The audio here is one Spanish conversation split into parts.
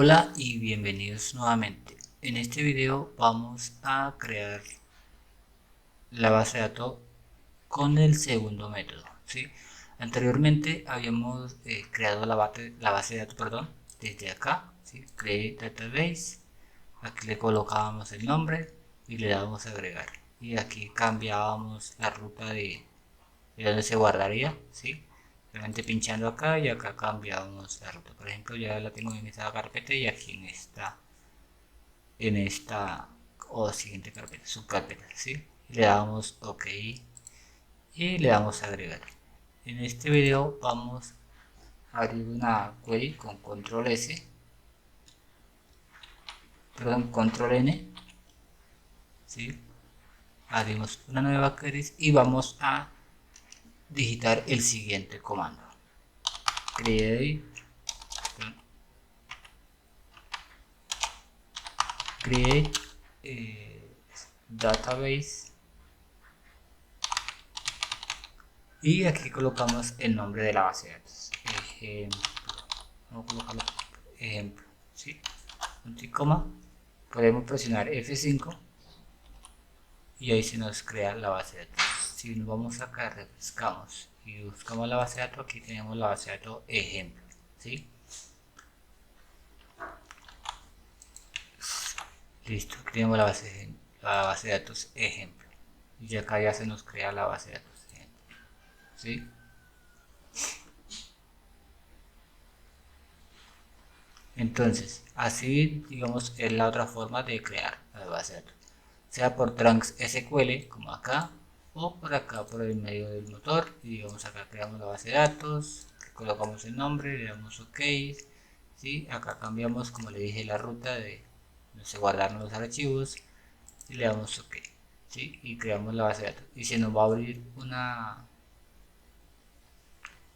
Hola y bienvenidos nuevamente. En este video vamos a crear la base de datos con el segundo método, ¿sí? Anteriormente habíamos creado la base de datos, perdón, desde acá, ¿sí? Create Database, aquí le colocábamos el nombre y le dábamos a agregar. Y aquí cambiábamos la ruta de donde se guardaría, ¿sí? Realmente pinchando acá y acá cambiamos la ruta. Por ejemplo, ya la tengo en esta carpeta y aquí en esta o siguiente carpeta, subcarpeta, ¿sí? Le damos OK y le damos a agregar. En este video vamos a abrir una query con control S, perdón, control N, ¿sí? Abrimos una nueva query y vamos a digitar el siguiente comando: create, create database, y aquí colocamos el nombre de la base de datos. Ejemplo, vamos a colocarlo ejemplo, ¿sí? Punto y coma. Podemos presionar F5 y ahí se nos crea la base de datos. Si nos vamos acá, refrescamos y buscamos la base de datos, aquí tenemos la base de datos ejemplo, ¿sí? Listo, tenemos la base de datos ejemplo y acá ya se nos crea la base de datos ejemplo, ¿sí? Entonces, así digamos es la otra forma de crear la base de datos, sea por trunks SQL como acá, o por acá por el medio del motor. Y digamos acá creamos la base de datos, colocamos el nombre, le damos OK, ¿sí? Acá cambiamos, como le dije, la ruta de donde se guardaron los archivos y le damos OK, ¿sí? Y creamos la base de datos y se nos va a abrir una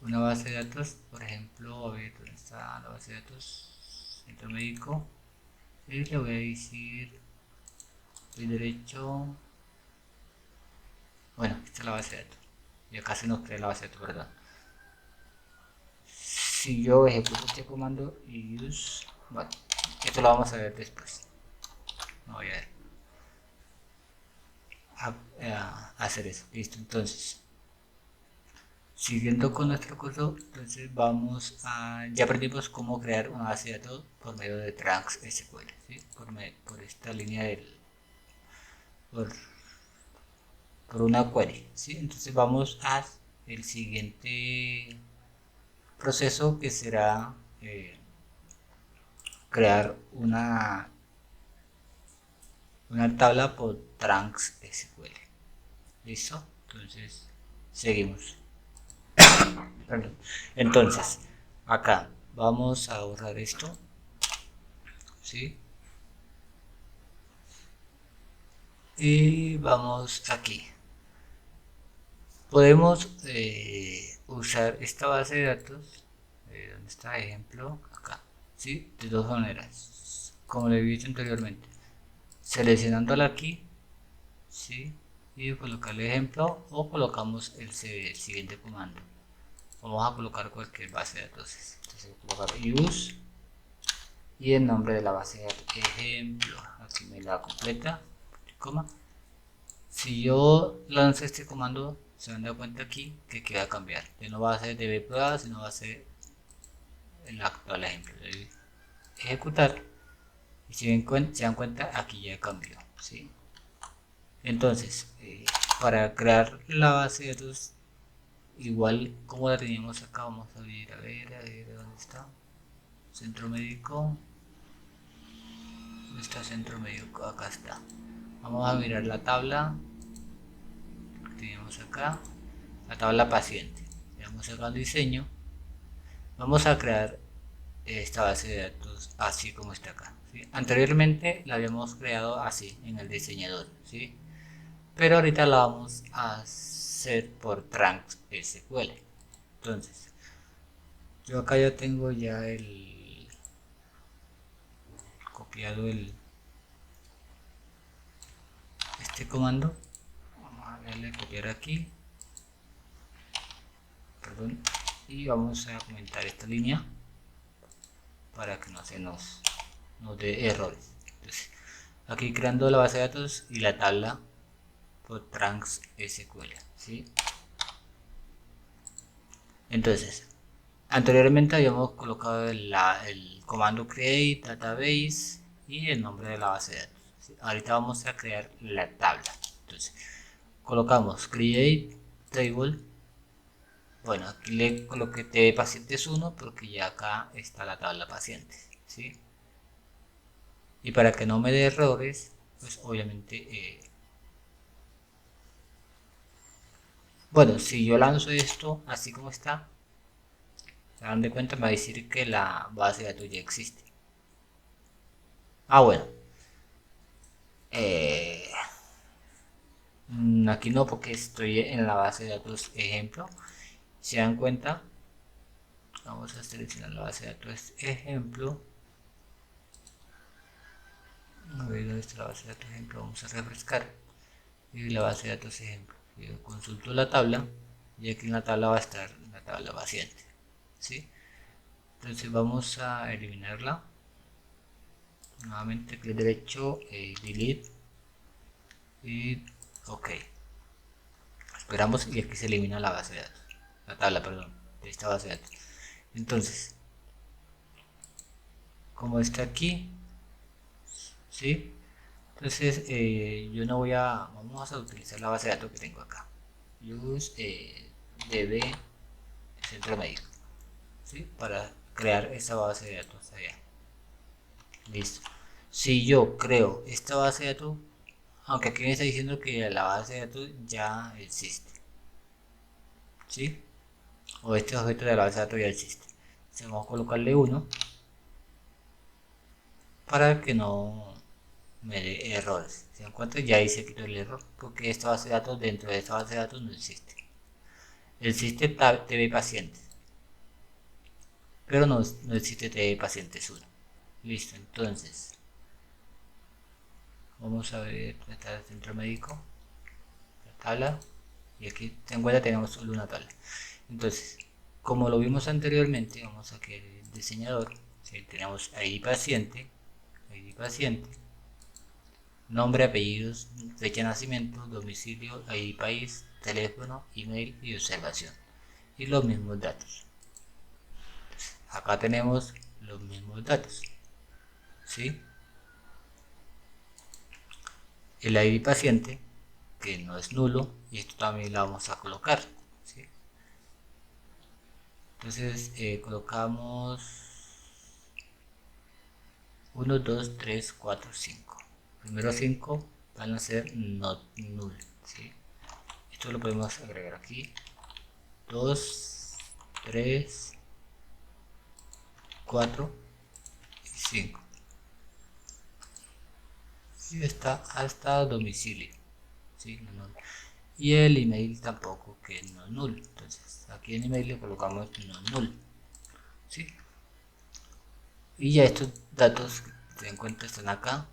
base de datos. Por ejemplo, a ver dónde está la base de datos, centro médico, y le voy a decir el derecho. Bueno, esta es la base de datos y acá se nos crea la base de datos, ¿verdad? Si yo ejecuto este comando y use, bueno, esto lo vamos a ver después. No voy a hacer eso. Listo, entonces siguiendo con nuestro curso, entonces ya aprendimos cómo crear una base de datos por medio de trunks SQL, ¿sí? Por esta línea por, por una query, ¿sí? Entonces vamos a el siguiente proceso, que será crear una tabla por trunks SQL. ¿Listo? Entonces seguimos. Perdón. Entonces acá vamos a borrar esto, ¿sí? Y vamos aquí. Podemos usar esta base de datos, ¿dónde está ejemplo? Acá, ¿sí? De dos maneras, como lo he visto anteriormente, seleccionándola aquí, ¿sí? Y colocarle ejemplo, o colocamos el siguiente comando. Vamos a colocar cualquier base de datos. Entonces voy a colocar use y el nombre de la base de datos ejemplo. Aquí me la completa, coma. Si yo lanzo este comando, se dan cuenta aquí que queda cambiar. Ya no va a ser db prueba, sino va a ser el actual ejemplo. Debe ejecutar y si se dan cuenta, aquí ya cambió, ¿sí? Entonces, para crear la base de datos igual como la teníamos acá, vamos a ver, dónde está centro médico. ¿Dónde está centro médico? Acá está. Vamos a mirar la tabla que teníamos acá, la tabla paciente. Le damos acá al diseño. Vamos a crear esta base de datos así como está acá, ¿sí? Anteriormente la habíamos creado así en el diseñador, ¿sí? Pero ahorita la vamos a hacer por trunks SQL. Entonces, yo acá ya tengo ya copiado este comando. Vamos a darle a copiar aquí, perdón, y vamos a comentar esta línea para que no se nos no de errores. Entonces, aquí creando la base de datos y la tabla por trans SQL, ¿sí? Entonces, anteriormente habíamos colocado el comando create database y el nombre de la base de datos, ¿sí? Ahorita vamos a crear la tabla. Entonces, colocamos create table. Bueno, aquí le coloqué t pacientes 1 porque ya acá está la tabla pacientes, ¿sí? Y para que no me dé errores, pues obviamente, bueno, si yo lanzo esto así como está, se dan de cuenta, me va a decir que la base de datos ya existe. Ah, bueno, eh, aquí no porque estoy en la base de datos ejemplo. Si se dan cuenta, vamos a seleccionar la base de datos ejemplo. A ver dónde está la base de datos ejemplo, vamos a refrescar. Y la base de datos ejemplo. Yo consulto la tabla y aquí en la tabla va a estar la tabla paciente, ¿sí? Entonces vamos a eliminarla. Nuevamente clic derecho, delete y ok. Esperamos y aquí se elimina la base de datos. La tabla, perdón, de esta base de datos. Entonces, como está aquí, ¿sí? Entonces yo no voy a, vamos a utilizar la base de datos que tengo acá. Use db centro médico, ¿sí? Para crear esa base de datos allá. Listo. Si yo creo esta base de datos, aunque aquí me está diciendo que la base de datos ya existe, ¿sí? O este objeto de la base de datos ya existe. Entonces vamos a colocarle 1 para que no me dé errores. Si encuentro ya ahí se quitó el error porque esta base de datos dentro de esta base de datos no existe. Existe TV pacientes, pero no existe TV pacientes 1. Listo, entonces vamos a ver, está el centro médico, la tabla, y aquí en cuenta tenemos solo una tabla. Entonces, como lo vimos anteriormente, vamos a que el diseñador, si tenemos ID paciente, nombre, apellidos, fecha de nacimiento, domicilio, ID país, teléfono, email y observación. Y los mismos datos. Acá tenemos los mismos datos, ¿sí? El ID paciente, que no es nulo, y esto también lo vamos a colocar, ¿sí? Entonces colocamos 1, 2, 3, 4, 5. Primero 5 van a ser not null, ¿sí? Esto lo podemos agregar aquí. 2, 3, 4 y 5. Y está hasta domicilio, ¿sí? No, no. Y el email tampoco, que no es null. Entonces aquí en email le colocamos no null, ¿sí? Y ya estos datos que se encuentran están acá.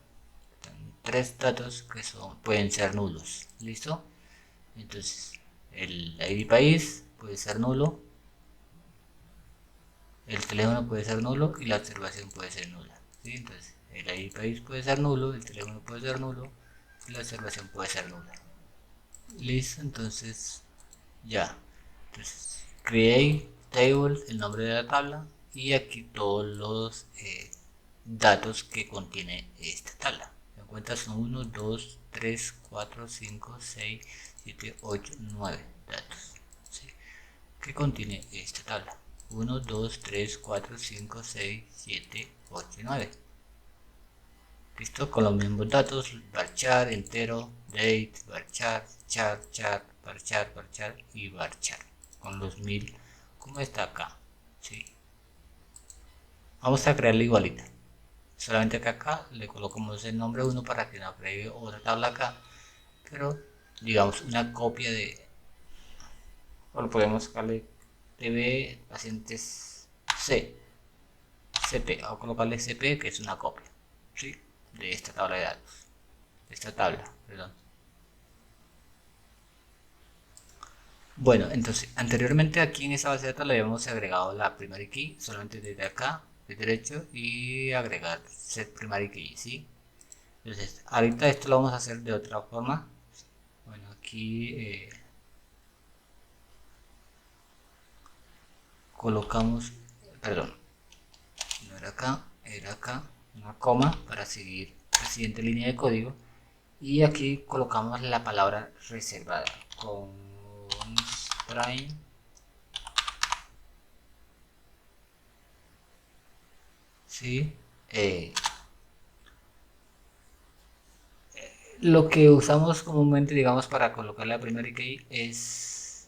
Están 3 datos que pueden ser nulos. ¿Listo? Entonces el ID país puede ser nulo, el teléfono puede ser nulo y la observación puede ser nula, ¿sí? Entonces el ID país puede ser nulo, el teléfono puede ser nulo y la observación puede ser nula. Listo, entonces ya. Entonces create table, el nombre de la tabla y aquí todos los datos que contiene esta tabla. En cuenta son 1, 2, 3, 4, 5, 6, 7, 8, 9 datos, ¿sí? Que contiene esta tabla. 1, 2, 3, 4, 5, 6, 7, 8 y 9. Listo, con los mismos datos, varchar, entero, date, varchar, char, varchar y varchar. Con los 1000 como está acá, ¿sí? Vamos a crearle igualita. Solamente que acá le colocamos el nombre 1 para que no agregue otra tabla acá. Pero digamos una copia de, o lo podemos sacarle TV pacientes C, CP, o colocarle CP que es una copia, ¿sí? De esta tabla de datos, de esta tabla, perdón. Bueno, entonces anteriormente aquí en esa base de datos le habíamos agregado la primary key, solamente desde acá, de derecho, y agregar set primary key, ¿sí? Entonces, ahorita esto lo vamos a hacer de otra forma. Bueno, aquí colocamos, perdón, no era acá, era acá, una coma para seguir la siguiente línea de código. Y aquí colocamos la palabra reservada, constraint, ¿sí? Lo que usamos comúnmente, digamos, para colocar la primary key es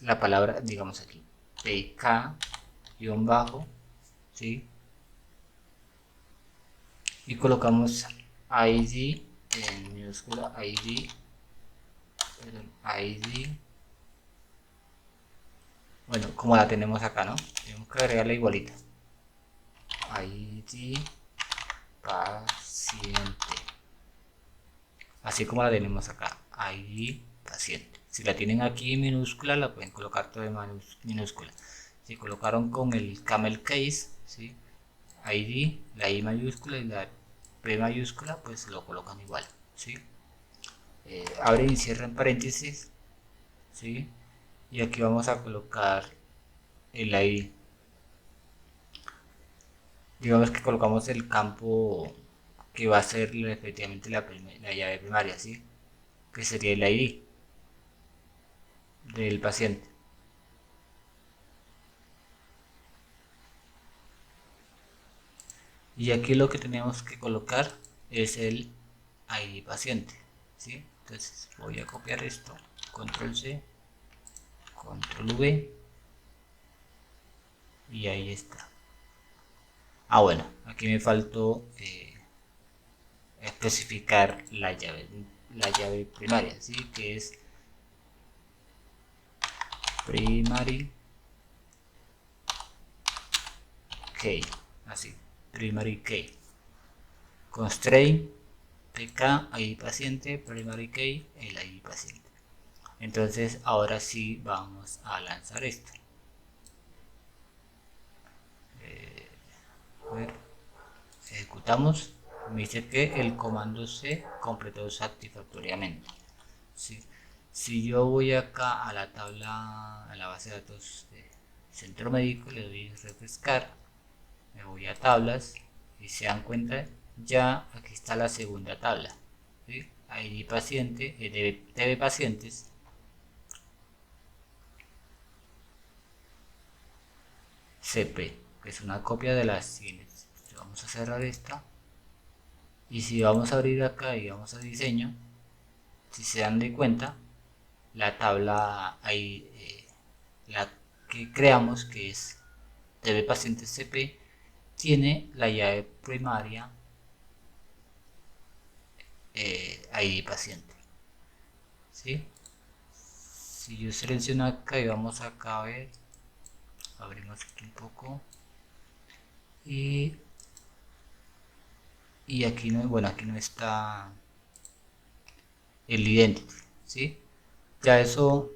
la palabra, digamos aquí, pk-bajo, ¿sí? Y colocamos id en minúscula, id, bueno, como la tenemos acá, ¿no? Tenemos que agregarla igualita. id paciente, así como la tenemos acá, id paciente. Si la tienen aquí en minúscula, la pueden colocar todo en minúscula. Si colocaron con el camel case, ¿sí? id, la i mayúscula y la p mayúscula, pues lo colocan igual, ¿sí? Abren y cierran paréntesis, ¿sí? Y aquí vamos a colocar el id. Digamos que colocamos el campo que va a ser efectivamente la llave primaria, ¿sí? Que sería el ID del paciente. Y aquí lo que tenemos que colocar es el ID paciente, ¿sí? Entonces voy a copiar esto, control C, control V, y ahí está. Ah, bueno, aquí me faltó especificar la llave primaria, ¿sí? Que es primary key, así, primary key. Constraint, pk, ID paciente, primary key, el ID paciente. Entonces ahora sí vamos a lanzar esto. A ver, ejecutamos. Me dice que el comando C completó satisfactoriamente. ¿Sí? Si yo voy acá a la tabla, a la base de datos de centro médico, le doy a refrescar, me voy a tablas y se dan cuenta, ya aquí está la segunda tabla, ¿sí? ID paciente, TV pacientes, CP, que es una copia de las siguientes. Vamos a cerrar esta y si vamos a abrir acá y vamos a diseño, si se dan de cuenta, la tabla ahí, la que creamos, que es TV pacientes CP, tiene la llave primaria ID paciente, ¿sí? Si yo selecciono acá y vamos acá a ver, abrimos aquí un poco y aquí no, bueno, aquí no está el identity, ¿sí? Ya eso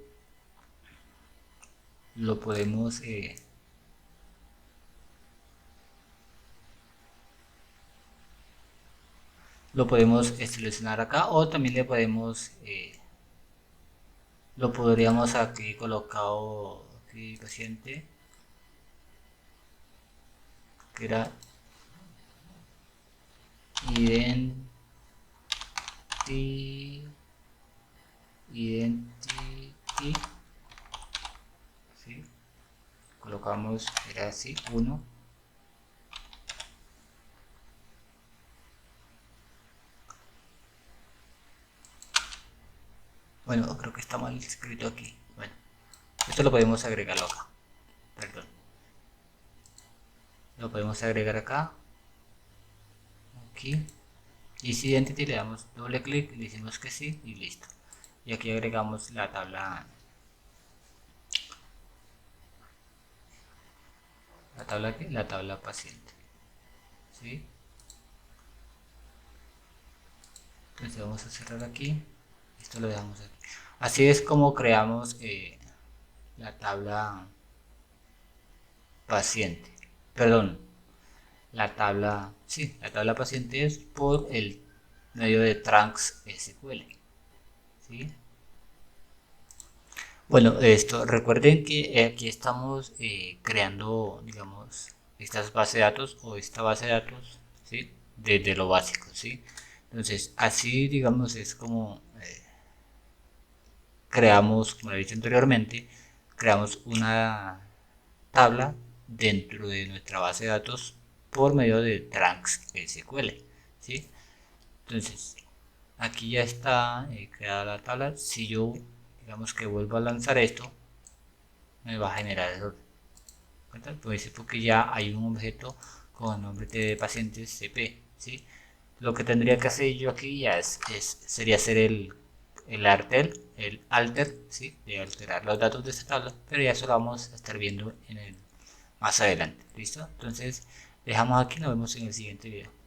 lo podemos seleccionar acá, o también le podemos lo podríamos aquí colocado aquí paciente, que era identity, ¿sí? Colocamos, era así, 1. Bueno, creo que está mal escrito aquí. Bueno, esto lo podemos agregarlo acá, perdón, lo podemos agregar acá, aquí, y si identity le damos doble clic, le decimos que sí y listo. Y aquí agregamos la tabla ¿qué? La tabla paciente, ¿sí? Entonces vamos a cerrar aquí, esto lo dejamos aquí. Así es como creamos la tabla paciente, perdón, la tabla, sí, la tabla pacientes por el medio de Trunks SQL, ¿sí? Bueno, esto, recuerden que aquí estamos creando, digamos, estas bases de datos o esta base de datos, ¿sí? Desde lo básico, ¿sí? Entonces, así, digamos, es como creamos, como he dicho anteriormente, creamos una tabla dentro de nuestra base de datos por medio de Trunks SQL, ¿sí? Entonces, aquí ya está creada la tabla. Si yo, digamos que vuelvo a lanzar esto, me va a generar error. Pues porque ya hay un objeto con nombre de pacientes CP, ¿sí? Lo que tendría que hacer yo aquí ya sería hacer el alter, ¿sí? De alterar los datos de esta tabla, pero ya eso lo vamos a estar viendo más adelante, ¿listo? Entonces, dejamos aquí, nos vemos en el siguiente video.